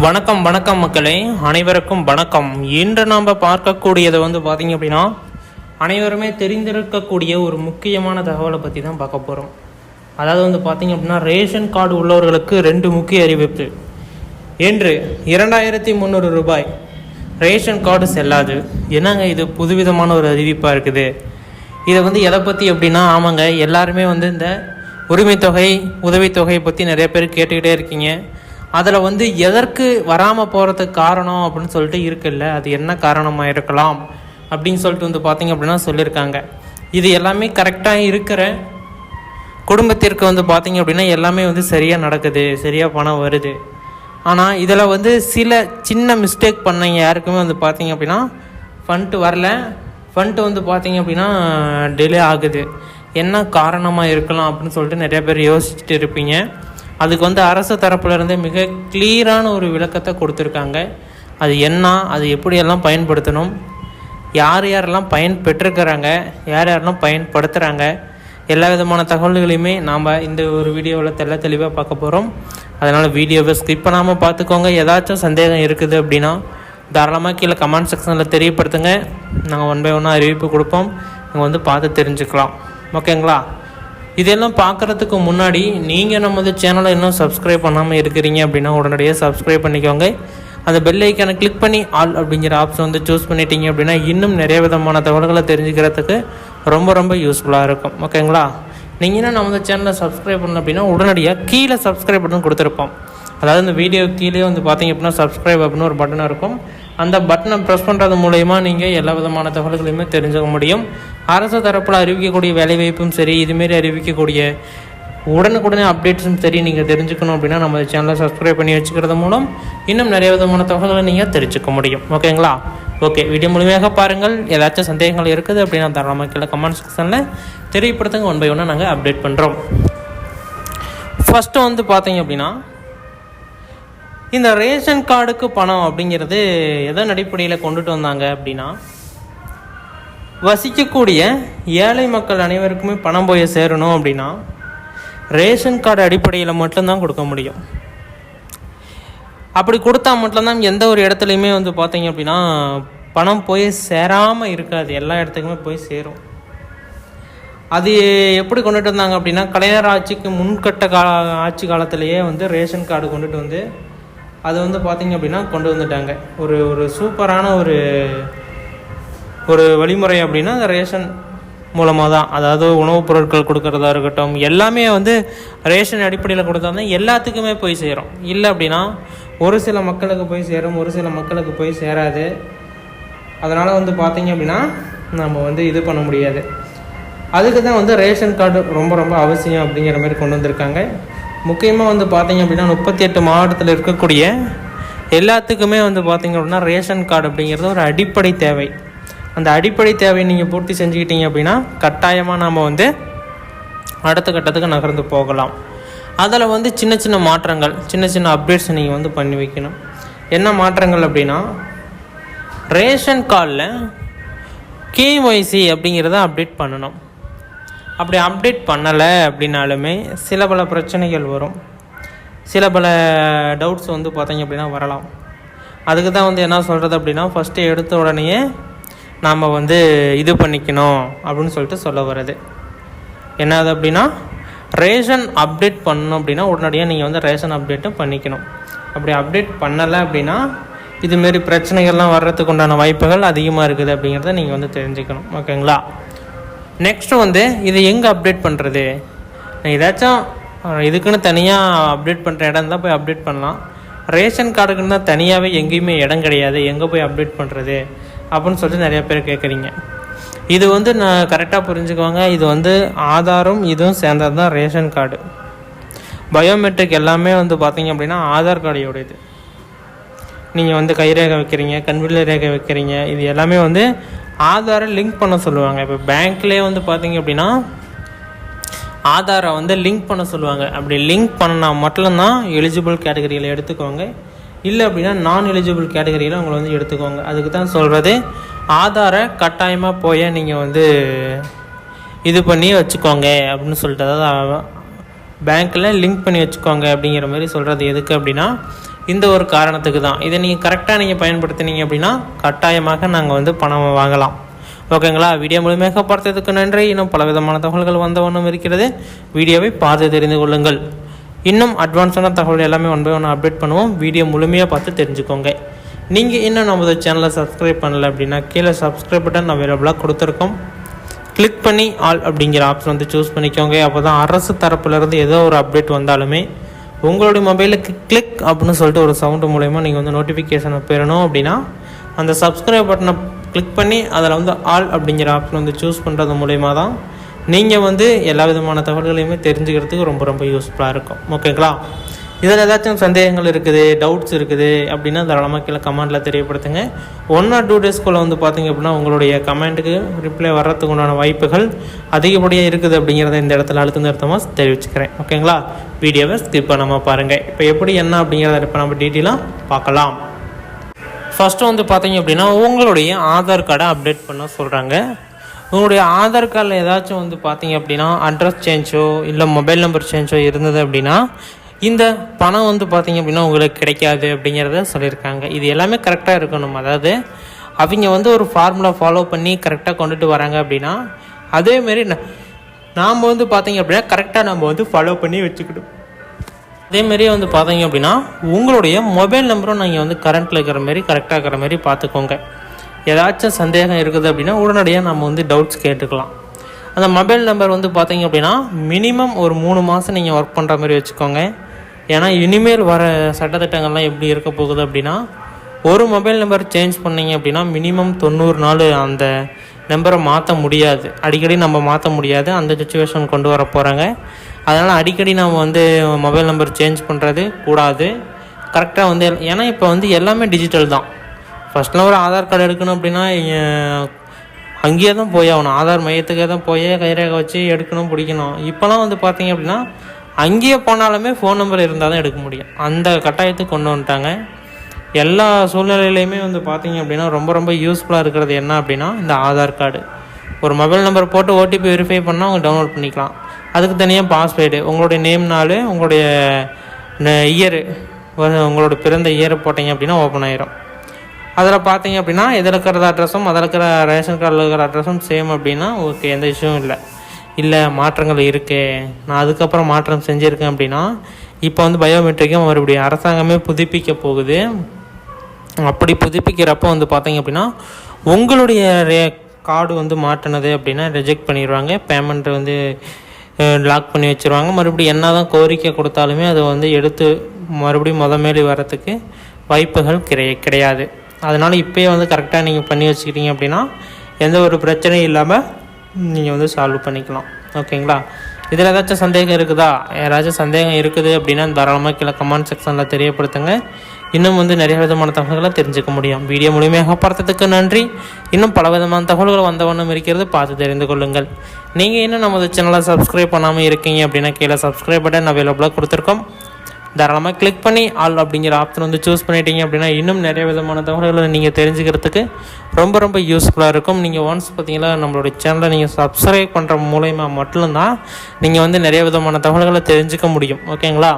வணக்கம் வணக்கம் மக்களே, அனைவருக்கும் வணக்கம். இன்று நாம் பார்க்கக்கூடியது பார்த்தீங்க அப்படின்னா அனைவருமே தெரிந்திருக்கக்கூடிய ஒரு முக்கியமான தகவலை பற்றி தான் பார்க்க போகிறோம். அதாவது பார்த்தீங்க அப்படின்னா ரேஷன் கார்டு உள்ளவர்களுக்கு 2 முக்கிய அறிவிப்பு. இன்று 2300 ரூபாய் ரேஷன் கார்டு செல்லாது. என்னங்க இது புதுவிதமான ஒரு அறிவிப்பாக இருக்குது. இதை எதை பற்றி அப்படின்னா, ஆமாங்க, எல்லாருமே இந்த உரிமை தொகை உதவித்தொகையை பற்றி நிறைய பேர் கேட்டுக்கிட்டே இருக்கீங்க. அதில் எதற்கு வராமல் போகிறதுக்கு காரணம் அப்படின்னு சொல்லிட்டு இருக்குல்ல, அது என்ன காரணமாக இருக்கலாம் அப்படின்னு சொல்லிட்டு பார்த்தீங்க அப்படின்னா சொல்லியிருக்காங்க. இது எல்லாமே கரெக்டாக இருக்கிற குடும்பத்திற்கு பார்த்தீங்க அப்படின்னா எல்லாமே சரியாக நடக்குது, சரியாக பணம் வருது. ஆனால் இதில் சில சின்ன மிஸ்டேக் பண்ணீங்க யாருக்குமே பார்த்தீங்க அப்படின்னா ஃபண்ட் வரல, ஃபண்ட் பார்த்தீங்க அப்படின்னா டிலே ஆகுது. என்ன காரணமாக இருக்கலாம் அப்படின்னு சொல்லிட்டு நிறைய பேர் யோசிச்சுட்டு இருப்பீங்க. அதுக்கு அரசு தரப்புலேருந்து மிக கிளியரான ஒரு விளக்கத்தை கொடுத்துருக்காங்க. அது என்ன, அது எப்படியெல்லாம் பயன்படுத்தணும், யார் யாரெல்லாம் பயன் பெற்றிருக்கிறாங்க, யார் யாரெல்லாம் பயன்படுத்துகிறாங்க, எல்லா விதமான தகவல்களையுமே நாம் இந்த ஒரு வீடியோவில் தெளிவாக பார்க்க போகிறோம். அதனால் வீடியோவை ஸ்கிப் பண்ணாமல் பார்த்துக்கோங்க. ஏதாச்சும் சந்தேகம் இருக்குது அப்படின்னா தாராளமாக கீழே கமெண்ட் செக்ஷனில் தெரியப்படுத்துங்க. நாங்கள் 1 by 1 அறிவிப்பு கொடுப்போம். நீங்கள் பார்த்து தெரிஞ்சுக்கலாம். ஓகேங்களா? இதெல்லாம் பார்க்குறதுக்கு முன்னாடி நீங்கள் நமது சேனலை இன்னும் சப்ஸ்கிரைப் பண்ணாமல் இருக்கிறீங்க அப்படின்னா உடனடியாக சப்ஸ்கிரைப் பண்ணிக்கோங்க. அந்த பெல் ஐக்கானை கிளிக் பண்ணி ஆல் அப்படிங்கிற ஆப்ஷன் சூஸ் பண்ணிட்டீங்க அப்படின்னா இன்னும் நிறைய விதமான தகவல்களை தெரிஞ்சுக்கிறதுக்கு ரொம்ப யூஸ்ஃபுல்லாக இருக்கும். ஓகேங்களா? நீங்கள் இன்னும் நமது சேனலை சப்ஸ்கிரைப் பண்ணணும் அப்படின்னா உடனடியாக கீழே சப்ஸ்கிரைப் பட்டன் கொடுத்துருப்போம். அதாவது இந்த வீடியோ கீழே பார்த்தீங்க அப்படின்னா சப்ஸ்கிரைப் அப்படின்னு ஒரு பட்டன் இருக்கும். அந்த பட்டனை ப்ரெஸ் பண்ணுறது மூலயமா நீங்கள் எல்லா விதமான தகவல்களையுமே தெரிஞ்சுக்க முடியும். அரசு தரப்பில் அறிவிக்கக்கூடிய வேலைவாய்ப்பும் சரி, இதுமாரி அறிவிக்கக்கூடிய உடனுக்குடனே அப்டேட்ஸும் சரி நீங்கள் தெரிஞ்சுக்கணும் அப்படின்னா நம்ம சேனலை சப்ஸ்கிரைப் பண்ணி வச்சுக்கிறது மூலம் இன்னும் நிறைய விதமான தகவல்களை நீங்கள் தெரிஞ்சுக்க முடியும். ஓகேங்களா? ஓகே, வீடியோ முழுமையாக பாருங்கள். ஏதாச்சும் சந்தேகங்கள் இருக்குது அப்படின்னா தாராளமாக கீழே கமெண்ட் செக்ஷனில் தெரியப்படுத்துங்க. 1 by 1 நாங்கள் அப்டேட் பண்ணுறோம். ஃபஸ்ட்டு பார்த்தீங்க அப்படின்னா இந்த ரேஷன் கார்டுக்கு பணம் அப்படிங்கிறது எதன் அடிப்படையில் கொண்டுட்டு வந்தாங்க அப்படின்னா, வசிக்கக்கூடிய ஏழை மக்கள் அனைவருக்குமே பணம் போய் சேரணும் அப்படின்னா ரேஷன் கார்டு அடிப்படையில் மட்டும்தான் கொடுக்க முடியும். அப்படி கொடுத்தா மட்டும்தான் எந்த ஒரு இடத்துலையுமே பார்த்தீங்க அப்படின்னா பணம் போய் சேராமல் இருக்காது, எல்லா இடத்துக்குமே போய் சேரும். அது எப்படி கொண்டுட்டு வந்தாங்க அப்படின்னா, கலைஞர் ஆட்சிக்கு முன்கட்ட ஆட்சி காலத்திலேயே ரேஷன் கார்டு கொண்டுட்டு அது பார்த்திங்க அப்படின்னா கொண்டு வந்துட்டாங்க. ஒரு சூப்பரான ஒரு வழிமுறை அப்படின்னா அந்த ரேஷன் மூலமாக தான். அதாவது உணவுப் பொருட்கள் கொடுக்கறதா இருக்கட்டும், எல்லாமே ரேஷன் அடிப்படையில் கொடுத்தா தான் எல்லாத்துக்குமே போய் சேரும். இல்லை அப்படின்னா ஒரு சில மக்களுக்கு போய் சேரும், ஒரு சில மக்களுக்கு போய் சேராது. அதனால் பார்த்திங்க அப்படின்னா நம்ம இது பண்ண முடியாது. அதுக்கு தான் ரேஷன் கார்டு ரொம்ப அவசியம் அப்படிங்கிற மாதிரி கொண்டு வந்திருக்காங்க. முக்கியமாக பார்த்திங்க அப்படின்னா 38 மாவட்டத்தில் இருக்கக்கூடிய எல்லாத்துக்குமே பார்த்திங்க அப்படின்னா ரேஷன் கார்டு அப்படிங்கிறது ஒரு அடிப்படை தேவை. அந்த அடிப்படை தேவையை நீங்கள் பூர்த்தி செஞ்சுக்கிட்டீங்க அப்படின்னா கட்டாயமாக நாம் அடுத்த கட்டத்துக்கு நகர்ந்து போகலாம். அதில் சின்ன மாற்றங்கள், சின்ன அப்டேட்ஸ் நீங்கள் பண்ணி வைக்கணும். என்ன மாற்றங்கள் அப்படின்னா, ரேஷன் கார்டில் KYC அப்படிங்கிறத அப்டேட் பண்ணணும். அப்படி அப்டேட் பண்ணலை அப்படின்னாலுமே சில பல பிரச்சனைகள் வரும், சில பல டவுட்ஸ் பார்த்திங்க அப்படின்னா வரலாம். அதுக்கு தான் என்ன சொல்கிறது அப்படின்னா, ஃபஸ்ட்டு எடுத்த உடனே நாம் இது பண்ணிக்கணும் அப்படின்னு சொல்லிட்டு சொல்ல வர்றது. என்னது அப்படின்னா, ரேஷன் அப்டேட் பண்ணணும் அப்படின்னா உடனடியாக நீங்கள் ரேஷன் அப்டேட்டும் பண்ணிக்கணும். அப்படி அப்டேட் பண்ணலை அப்படின்னா இதுமாரி பிரச்சனைகள்லாம் வர்றதுக்கு உண்டான வாய்ப்புகள் அதிகமாக இருக்குது அப்படிங்கிறத நீங்கள் தெரிஞ்சுக்கணும். ஓகேங்களா? நெக்ஸ்ட்டு இதை எங்கே அப்டேட் பண்ணுறது, ஏதாச்சும் இதுக்குன்னு தனியாக அப்டேட் பண்ணுற இடம் தான் போய் அப்டேட் பண்ணலாம். ரேஷன் கார்டுக்குன்னு தான் தனியாகவே எங்கேயுமே இடம் கிடையாது, எங்கே போய் அப்டேட் பண்ணுறது அப்படின்னு சொல்லிட்டு நிறைய பேர் கேட்குறீங்க. இது நான் கரெக்டாக புரிஞ்சுக்குவாங்க. இது ஆதாரும் இதுவும் சேர்ந்தது தான் ரேஷன் கார்டு. பயோமெட்ரிக் எல்லாமே பார்த்திங்க அப்படின்னா ஆதார் கார்டையோடையது. நீங்கள் கைரேகை வைக்கிறீங்க, கண்விழி ரேகை வைக்கிறீங்க, இது எல்லாமே ஆதாரை லிங்க் பண்ண சொல்லுவாங்க. இப்போ பேங்க்லேயே பார்த்திங்க அப்படின்னா ஆதாரை லிங்க் பண்ண சொல்லுவாங்க. அப்படி லிங்க் பண்ணால் மட்டும்தான் எலிஜிபிள் கேட்டகரியில் எடுத்துக்கோங்க. இல்லை அப்படின்னா நான் எலிஜிபிள் கேட்டகரியில் உங்களை எடுத்துக்கோங்க. அதுக்கு தான் சொல்கிறது, ஆதாரை கட்டாயமாக போய் நீங்கள் இது பண்ணி வச்சுக்கோங்க அப்படின்னு சொல்லிட்டு, அதாவது பேங்க்கில் லிங்க் பண்ணி வச்சுக்கோங்க அப்படிங்கிற மாதிரி சொல்கிறது. எதுக்கு அப்படின்னா, இந்த ஒரு காரணத்துக்கு தான். இதை நீங்கள் கரெக்டாக நீங்கள் பயன்படுத்தினீங்க அப்படின்னா கட்டாயமாக நாங்கள் வந்து பணம் வாங்கலாம். ஓகேங்களா? வீடியோ முழுமையாக பார்த்ததுக்கு நன்றி. இன்னும் பலவிதமான தகவல்கள் வந்த வண்ணம் இருக்கிறது. வீடியோவை பார்த்து தெரிந்து கொள்ளுங்கள். இன்னும் அட்வான்ஸான தகவல் எல்லாமே ஒன் பை ஒன் அப்டேட் பண்ணுவோம். வீடியோ முழுமையாக பார்த்து தெரிஞ்சுக்கோங்க. நீங்கள் இன்னும் நமது சேனலை சப்ஸ்கிரைப் பண்ணலை அப்படின்னா கீழே சப்ஸ்கிரைப் பட்டன் அவைலபிளாக கொடுத்துருக்கோம். கிளிக் பண்ணி ஆல் அப்படிங்கிற ஆப்ஷன் வந்து சூஸ் பண்ணிக்கோங்க. அப்போ தான் அரசு தரப்புலேருந்து ஏதோ ஒரு அப்டேட் வந்தாலுமே உங்களுடைய மொபைலுக்கு கிளிக் அப்படின்னு சொல்லிட்டு ஒரு சவுண்டு மூலயமா நீங்கள் வந்து நோட்டிஃபிகேஷனை பெறணும். அப்படின்னா அந்த சப்ஸ்கிரைப் பட்டனை கிளிக் பண்ணி அதில் வந்து ஆல் அப்படிங்கிற ஆப்ஷன் வந்து சூஸ் பண்ணுறது மூலயமா தான் நீங்கள் வந்து எல்லா விதமான தகவல்களையுமே தெரிஞ்சுக்கிறதுக்கு ரொம்ப ரொம்ப யூஸ்ஃபுல்லாக இருக்கும். ஓகேங்களா? இதில் ஏதாச்சும் சந்தேகங்கள் இருக்குது, டவுட்ஸ் இருக்குது அப்படின்னா தாராளமாக கீழே கமெண்ட்டில் தெரியப்படுத்துங்க. 1 or 2 டேஸ்க்குள்ளே வந்து பார்த்திங்க அப்படின்னா உங்களுடைய கமெண்ட்டுக்கு ரிப்ளை வர்றதுக்கு உண்டான வாய்ப்புகள் அதிகப்படியாக இருக்குது அப்படிங்கிறத இந்த இடத்துல அழுத்த நிறுத்தமாக தெரிவிச்சுக்கிறேன். ஓகேங்களா? வீடியோவை ஸ்கிப் பண்ணாமல் பாருங்கள். இப்போ எப்படி என்ன அப்படிங்கிறத இப்போ நம்ம டீட்டெயிலாக பார்க்கலாம். ஃபஸ்ட்டு வந்து பார்த்திங்க அப்படின்னா உங்களுடைய ஆதார் கார்டை அப்டேட் பண்ண சொல்கிறாங்க. உங்களுடைய ஆதார் கார்டில் ஏதாச்சும் வந்து பார்த்திங்க அப்படின்னா அட்ரஸ் சேஞ்சோ இல்லை மொபைல் நம்பர் சேஞ்சோ இருந்தது அப்படின்னா இந்த பணம் வந்து பார்த்திங்க அப்படின்னா உங்களுக்கு கிடைக்காது அப்படிங்கிறத சொல்லியிருக்காங்க. இது எல்லாமே கரெக்டாக இருக்கணும். அதாவது அவங்க வந்து ஒரு ஃபார்முலா ஃபாலோ பண்ணி கரெக்டாக கொண்டுட்டு வராங்க அப்படின்னா அதேமாரி நாம் வந்து பார்த்திங்க அப்படின்னா கரெக்டாக நம்ம வந்து ஃபாலோ பண்ணி வச்சுக்கிட்டோம். அதேமாரி வந்து பார்த்திங்க அப்படின்னா உங்களுடைய மொபைல் நம்பரும் நீங்கள் வந்து கரண்ட்டில் இருக்கிற மாரி கரெக்டாக இருக்கிற மாதிரி பார்த்துக்கோங்க. ஏதாச்சும் சந்தேகம் இருக்குது அப்படின்னா உடனடியாக நம்ம வந்து டவுட்ஸ் கேட்டுக்கலாம். அந்த மொபைல் நம்பர் வந்து பார்த்திங்க அப்படின்னா மினிமம் ஒரு 3 மாதம் நீங்கள் ஒர்க் பண்ணுற மாதிரி வச்சுக்கோங்க. ஏன்னா இனிமேல் வர சட்டத்திட்டங்கள்லாம் எப்படி இருக்க போகுது அப்படின்னா ஒரு மொபைல் நம்பர் சேஞ்ச் பண்ணிங்க அப்படின்னா மினிமம் 90 நாள் அந்த நம்பரை மாற்ற முடியாது. அடிக்கடி நம்ம மாற்ற முடியாது. அந்த சுச்சுவேஷன் கொண்டு வர போகிறாங்க. அதனால் அடிக்கடி நம்ம வந்து மொபைல் நம்பர் சேஞ்ச் பண்ணுறது கூடாது. கரெக்டாக வந்து ஏன்னா இப்போ வந்து எல்லாமே டிஜிட்டல் தான். ஃபஸ்ட்லாம் ஒரு ஆதார் கார்டு எடுக்கணும் அப்படின்னா அங்கேயே தான் போய் ஆகணும். ஆதார் மையத்துக்கே தான் போய் கைரேகை வச்சு எடுக்கணும் பிடிக்கணும். இப்போலாம் வந்து பார்த்திங்க அப்படின்னா அங்கேயே போனாலுமே ஃபோன் நம்பர் இருந்தால் தான் எடுக்க முடியும். அந்த கட்டாயத்துக்கு கொண்டு வந்துட்டாங்க. எல்லா சூழ்நிலையிலையுமே வந்து பார்த்திங்க அப்படின்னா ரொம்ப ரொம்ப யூஸ்ஃபுல்லாக இருக்கிறது என்ன அப்படின்னா இந்த ஆதார் கார்டு. ஒரு மொபைல் நம்பர் போட்டு ஓடிபி வெரிஃபை பண்ணால் அவங்க டவுன்லோட் பண்ணிக்கலாம். அதுக்கு தனியாக பாஸ்வேர்டு, உங்களுடைய நேம்னாலே உங்களுடைய இயரு, உங்களோட பிறந்த இயரை போட்டிங்க அப்படின்னா ஓப்பன் ஆயிரும். அதில் பார்த்தீங்க அப்படின்னா இதில் இருக்கிற அட்ரஸும் அதில் இருக்கிற ரேஷன் கார்டில் இருக்கிற அட்ரஸும் சேம் அப்படின்னா ஓகே, எந்த இஷ்யூவும் இல்லை மாற்றங்கள் இருக்குது, நான் அதுக்கப்புறம் மாற்றம் செஞ்சுருக்கேன் அப்படின்னா இப்போ வந்து பயோமெட்ரிக்கும் மறுபடியும் அரசாங்கமே புதுப்பிக்க போகுது. அப்படி புதுப்பிக்கிறப்போ வந்து பார்த்தீங்க அப்படின்னா உங்களுடைய கார்டு வந்து மாற்றினது அப்படின்னா ரிஜெக்ட் பண்ணிடுவாங்க. பேமெண்ட் வந்து லாக் பண்ணி வச்சுருவாங்க. மறுபடியும் என்ன தான் கோரிக்கை கொடுத்தாலுமே அதை வந்து எடுத்து மறுபடியும் மேலே வரத்துக்கு வாய்ப்புகள் கிடையாது. அதனால் இப்போயே வந்து கரெக்டாக நீங்கள் பண்ணி வச்சுக்கிட்டீங்க அப்படின்னா எந்த ஒரு பிரச்சனையும் இல்லாமல் நீங்கள் வந்து சால்வ் பண்ணிக்கலாம். ஓகேங்களா? இதில் ஏதாச்சும் சந்தேகம் இருக்குதா? யாராச்சும் சந்தேகம் இருக்குது அப்படின்னா தாராளமாக கீழே கமெண்ட் செக்ஷனில் தெரியப்படுத்துங்க. இன்னும் வந்து நிறைய விதமான தகவல்களை தெரிஞ்சுக்க முடியும். வீடியோ முழுமையாக பார்த்ததுக்கு நன்றி. இன்னும் பல விதமான தகவல்கள் வந்த வண்ணம் இருக்கிறது, பார்த்து தெரிந்து கொள்ளுங்கள். நீங்கள் இன்னும் நமது சேனலை சப்ஸ்கிரைப் பண்ணாமல் இருக்கீங்க அப்படின்னா கீழே சப்ஸ்கிரைப் பட்டன் அவைலபிளாக கொடுத்துருக்கோம். தாராளமாக கிளிக் பண்ணி ஆல் அப்படிங்கிற ஆப்ஷன் வந்து சூஸ் பண்ணிட்டீங்க அப்படின்னா இன்னும் நிறைய விதமான தகவல்களை நீங்கள் தெரிஞ்சுக்கிறதுக்கு ரொம்ப ரொம்ப யூஸ்ஃபுல்லாக இருக்கும். நீங்கள் ஒன்ஸ் பார்த்தீங்கன்னா நம்மளுடைய சேனலை நீங்கள் சப்ஸ்கிரைப் பண்ணுற மூலயமா மட்டும்தான் நீங்கள் வந்து நிறைய விதமான தகவல்களை தெரிஞ்சுக்க முடியும். ஓகேங்களா?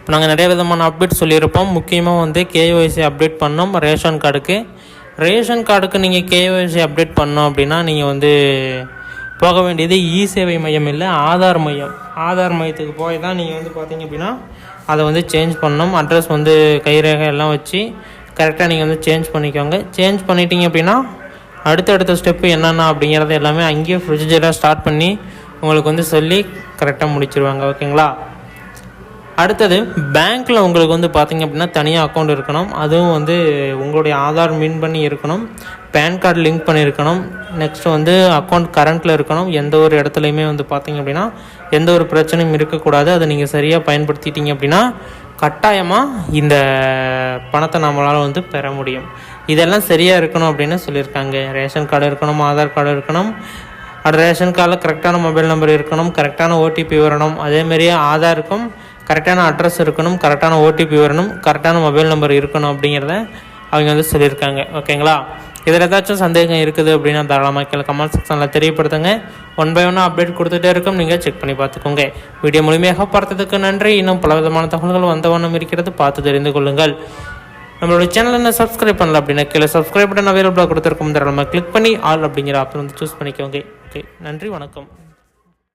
இப்போ நாங்கள் நிறைய விதமான அப்டேட் சொல்லியிருப்போம். முக்கியமாக வந்து KYC அப்டேட் பண்ணோம். ரேஷன் கார்டுக்கு நீங்கள் KYC அப்டேட் பண்ணோம் அப்படின்னா நீங்கள் வந்து போக வேண்டியது சேவை மையம் இல்லை, ஆதார் மையத்துக்கு போய் தான் நீங்கள் வந்து பார்த்தீங்க அப்படின்னா அதை வந்து சேஞ்ச் பண்ணணும். அட்ரஸ் வந்து கைரேகை எல்லாம் வச்சு கரெக்டாக நீங்கள் வந்து சேஞ்ச் பண்ணிக்கோங்க. சேஞ்ச் பண்ணிட்டீங்க அப்படின்னா அடுத்த ஸ்டெப்பு என்னென்ன அப்படிங்கிறத எல்லாமே அங்கேயே ப்ரொசீஜராக ஸ்டார்ட் பண்ணி உங்களுக்கு வந்து சொல்லி கரெக்டாக முடிச்சிருவாங்க. ஓகேங்களா? அடுத்தது பேங்க்கில் உங்களுக்கு வந்து பார்த்திங்க அப்படின்னா தனியாக அக்கௌண்ட் இருக்கணும். அதுவும் வந்து உங்களுடைய ஆதார் மீன் பண்ணி இருக்கணும், பேன் கார்டு லிங்க் பண்ணியிருக்கணும். நெக்ஸ்ட்டு வந்து அக்கௌண்ட் கரண்ட்டில் இருக்கணும். எந்த ஒரு இடத்துலையுமே வந்து பார்த்திங்க அப்படின்னா எந்த ஒரு பிரச்சனையும் இருக்கக்கூடாது. அதை நீங்கள் சரியாக பயன்படுத்திட்டீங்க அப்படின்னா கட்டாயமாக இந்த பணத்தை நம்மளால் வந்து பெற முடியும். இதெல்லாம் சரியாக இருக்கணும் அப்படின்னு சொல்லியிருக்காங்க. ரேஷன் கார்டு இருக்கணும், ஆதார் கார்டு இருக்கணும், ரேஷன் கார்டில் கரெக்டான மொபைல் நம்பர் இருக்கணும், கரெக்டான OTP வரணும், அதேமாரியே ஆதாருக்கும் கரெக்டான அட்ரஸ் இருக்கணும், கரெக்டான OTP வரணும், கரெக்டான மொபைல் நம்பர் இருக்கணும் அப்படிங்கிறத அவங்க வந்து சொல்லியிருக்காங்க. ஓகேங்களா? இதில் ஏதாச்சும் சந்தேகம் இருக்குது அப்படின்னா தாராளமாக கீழே கமெண்ட் செக்ஷனில் தெரியப்படுத்துங்க. 1 by 1 அப்டேட் கொடுத்துட்டே இருக்கும், நீங்கள் செக் பண்ணி பார்த்துக்கோங்க. வீடியோ முழுமையாக பார்த்ததுக்கு நன்றி. இன்னும் பல விதமான தகவல்கள் வந்த வண்ணம் இருக்கிறது, பார்த்து தெரிந்து கொள்ளுங்கள். நம்மளோட சேனல் என்ன சப்ஸ்கிரைப் பண்ணல அப்படின்னா கீழே சப்ஸ்கிரைப் பட்டன் அவைலபிளாக கொடுத்துருக்கும், தாராளமாக கிளிக் பண்ணி ஆல் அப்படிங்கிற ஆப்ஷன் வந்து சூஸ் பண்ணிக்கோங்க. ஓகே, நன்றி, வணக்கம்.